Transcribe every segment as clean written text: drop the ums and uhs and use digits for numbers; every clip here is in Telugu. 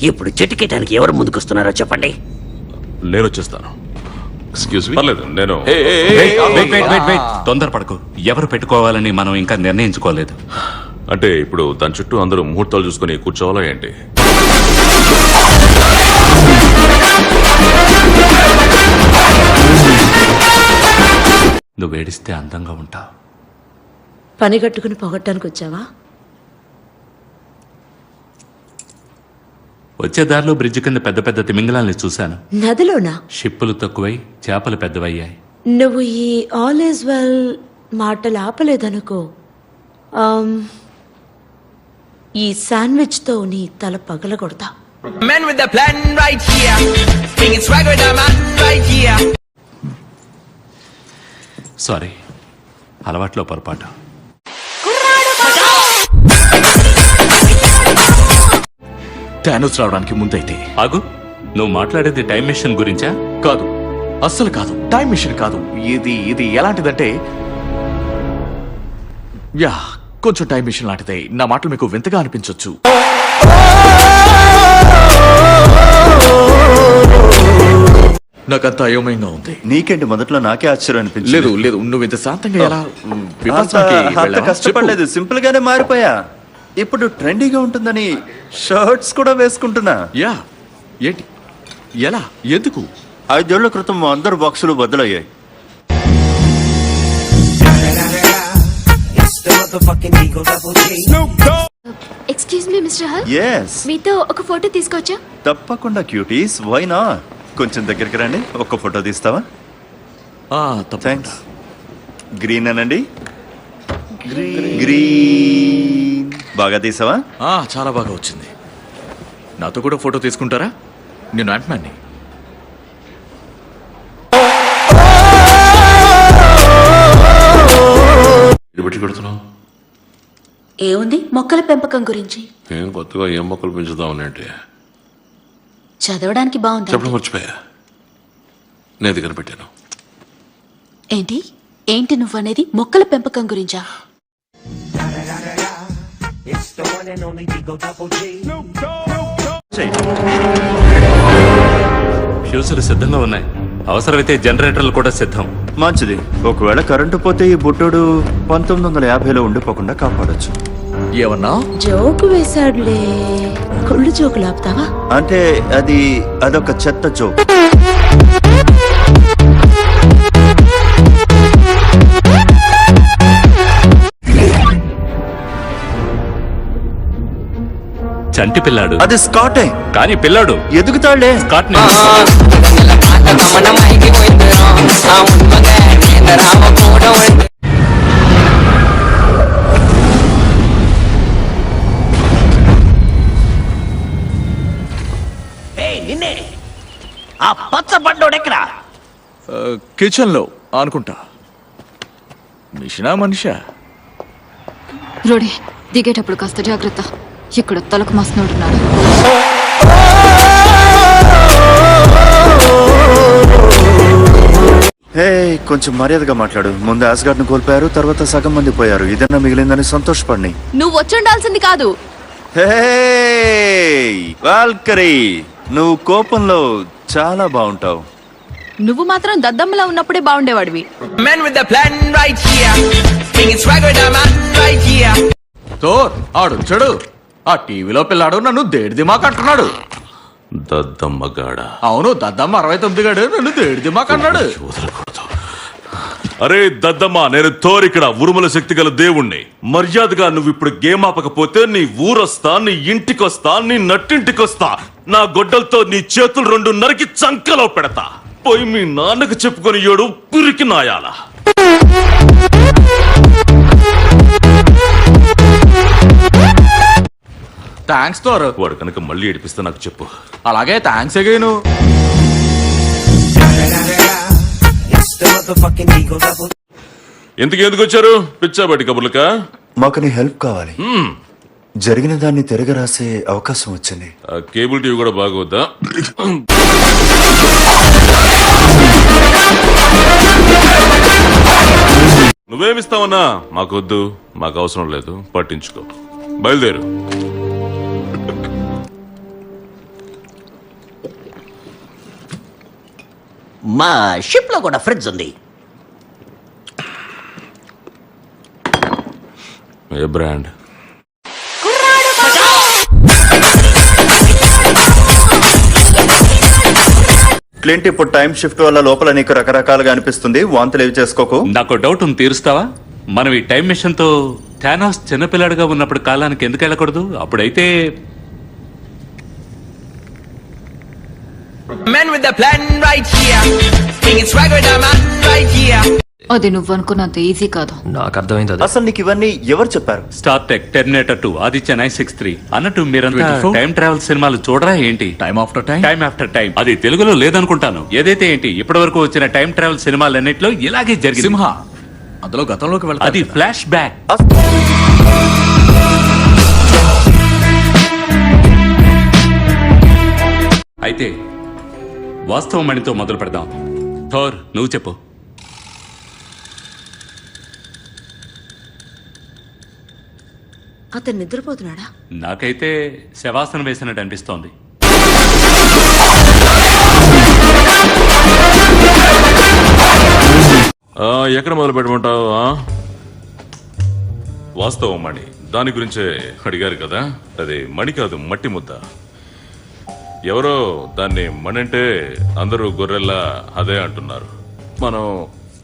ఇప్పుడు చెట్టుకేయటానికి ఎవరు ముందుకొస్తున్నారో చెప్పండి. నేను వచ్చేస్తాను. Excuse me. పర్లేదు, నేను తొందరపడకు. ఎవరు పెట్టుకోవాలని మనం ఇంకా నిర్ణయించుకోలేదు. అంటే ఇప్పుడు దాని చుట్టూ అందరూ ముహూర్తాలు చూసుకుని కూర్చోవాలా ఏంటి? నువ్వు ఏడిస్తే అందంగా ఉంటావు. పని కట్టుకుని పొగట్టానికి వచ్చావా? వచ్చే దారిలో బ్రిడ్జ్ కింద పెద్ద పెద్ద తిమింగలాల్ని చూశాను. నదిలోనా? షిప్పులు తక్కువై చేపలు పెద్దవయ్యాయి. నువ్వు ఈ ఆల్ ఈజ్ వెల్ మాటలు ఆపలేదనుకో, ఈ శాండ్విచ్ తో నీ తల పగలగొడతా. Man with the plan right here. Bring it swag with the man right here. Sorry, అలవాట్లో పొరపాటు. థానోస్ రావడానికి ముందైతే. ఆగు, నువ్వు మాట్లాడేది టైం మిషన్ గురించా? కాదు, అస్సలు కాదు. టైం మిషన్ కాదు. ఇది ఎలాంటిదంటే, యా, కొంచెం టైం మిషన్ లాంటిదే. నా మాటలు మీకు వింతగా అనిపించొచ్చు. నాకంతా అయోమయంగా ఉంది. నీకేంటి? మొదట్లో నాకే ఆశ్చర్యం అనిపించింది. లేదు, నువ్వు ఇంత శాంతంగా ఎలా అంత కష్టపడలేదు, సింపుల్ గానే మారిపోయా. ఇప్పుడు ట్రెండీగా ఉంటుందని షర్ట్స్ కూడా వేసుకుంటున్నా. యా, ఏంటి, ఎలా, ఎందుకు? 5 ఏళ్ల క్రితం అందరు బాక్సులు బదులయ్యాయి. ఎక్స్క్యూజ్ మీ మిస్టర్ హల్, ఎస్, మీతో ఒక ఫోటో తీసుకోవచ్చా? తప్పకుండా క్యూటీస్, వై నాట్? కొంచెం దగ్గరికి రండి, ఒక్క ఫోటో తీస్తావా? థ్యాంక్స్. గ్రీన్ అనండి. గ్రీన్ బాగా తీసావా? చాలా బాగా వచ్చింది. నాతో కూడా ఫోటో తీసుకుంటారా? నేను యాంట్‌మ్యాన్ని. ఏముంది, మొక్కల పెంపకం గురించి. ఏం కొత్తగా ఏం మొక్కలు పెంచుదామనంటే చదవడానికి బాగుంది. చెప్పడం మర్చిపోయా, నేను దగ్గర పెట్టాను. ఏంటి నువ్వు అనేది? మొక్కల పెంపకం గురించా? ఫ్యూజులు సిద్ధంగా ఉన్నాయి. అవసరమైతే జనరేటర్లు కూడా సిద్ధం. మంచిది. ఒకవేళ కరెంటు పోతే ఈ బుట్టోడు 1950లో ఉండిపోకుండా కాపాడొచ్చు. ఏమన్నా జోకు వేశాడులే. కుళ్ళు జోకులు ఆపుతావా? అంటే అదొక చెత్త జోక్. చంటి పిల్లాడు. అది స్కాటే. కానీ పిల్లాడు ఎదుగుతాడులే. స్కాట్ నిన్నే ఆ పచ్చ బండోడెక్కడా? కిచెన్ లో అనుకుంటా. మిషనా మనిషా? రోడే దిగేటప్పుడు కాస్త జాగ్రత్త. ఇక్కడ తలకు మస్తున్నట్టున్నాడు. హే, కొంచెం మర్యాదగా మాట్లాడు. ముందు ఆస్గార్డ్ ను కోల్పోయారు, తర్వాత సగం మంది పోయారు. ఇదన్నా మిగిలిందని సంతోషపడి. నువ్వు వచ్చుండాల్సింది కాదు. హే వాల్కరీ, నువ్వు కోపంలో చాలా బాగుంటావు. నువ్వు మాత్రం దద్దమ్మలా ఉన్నప్పుడే బాగుండేవాడివి. Man with the plan right here. Bring it swag with the man right here. ఆడు చెడు. ఆ టీవీలో పిల్లాడు నన్ను దేడి దిమాక్ అంటున్నాడు. దద్దమ్మగాడ. అవును, దద్దమ్మ 69 గాడు నన్ను దేడి దిమాక్ అన్నాడు. అరే దద్దమ్మ, నేను థోర్, ఇక్కడ ఉరుముల శక్తి గల దేవుణ్ణి. మర్యాదగా నువ్వు ఇప్పుడు గేమ్ ఆపకపోతే నీ ఊరొస్తా, నీ ఇంటికొస్తా, నీ నట్టింటికొస్తా. నా గొడ్డలతో నీ చేతులు 2 నరికి చంకలో పెడతా. పోయి మీ నాన్నకు చెప్పుకొని ఏడు పిరికి నాయాల. Thanks Thor. వాడు కనుక మళ్ళీ ఏడిపిస్తే నాకు చెప్పు. అలాగే, థ్యాంక్స్ అగైను. ఎందుకు వచ్చారు? పిచ్చా బయట కబుర్లకా? మాకు నీ హెల్ప్ కావాలి. జరిగిన దాన్ని తిరగ రాసే అవకాశం వచ్చింది. కేబుల్ టీవీ కూడా బాగోద్దా? నువ్వేమిస్తావన్నా? మాకొద్దు, మాకు అవసరం లేదు, పట్టించుకో. బయలుదేరు. మా షిప్ లో కూడా ఫ్రిడ్జ్ ఉంది. ఏ బ్రాండ్? క్లింట్, ఇప్పుడు టైం షిఫ్ట్ వల్ల లోపల నీకు రకరకాలుగా అనిపిస్తుంది. వాంతులు ఏవి చేసుకోకు. నాకు డౌట్ ఉంది, తీరుస్తావా? మనం ఈ టైం మిషన్ తో థానోస్ చిన్నపిల్లాడిగా ఉన్నప్పుడు కాలానికి ఎందుకు వెళ్ళకూడదు? అప్పుడైతే Man with the plan right here. Bringing swagger with the man right here. అది నువ్వు అనుకున్నంత ఈజీ కాదు. నాకు అర్థమైంది అది. అసలు నీకు ఇవన్నీ ఎవరు చెప్పారు? స్టార్ టెక్, టెర్మినేటర్ 2, ఆదిత్య 963 అన్నట్టు మీరంతా 24? టైం ట్రావెల్ సినిమాలు చూడరా ఏంటి? Time after time. Time after time అది తెలుగులో లేదనుకుంటాను. ఏదైతే ఏంటి, ఇప్పటి వరకు వచ్చిన టైం ట్రావెల్ సినిమాలన్నిట్లో ఇలాగే జరిగింది. సింహ అందులో గతంలోకి అది వెళ్తాది. Flash back. అయితే వాస్తవం మణితో మొదలు పెడదాం. థోర్, నువ్వు చెప్పు. అతను నిద్రపోతున్నాడా? నాకైతే శవాసనం వేసినట్టు అనిపిస్తోంది. ఎక్కడ మొదలు పెట్టమంటావు? వాస్తవం మణి, దాని గురించే అడిగారు కదా. అది మణి కాదు, మట్టి ముద్ద. ఎవరో దాన్ని మణి అంటే అందరూ గొర్రెల్లా అదే అంటున్నారు. మనం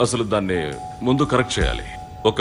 అసలు దాన్ని ముందు కరెక్ట్ చేయాలి. ఒక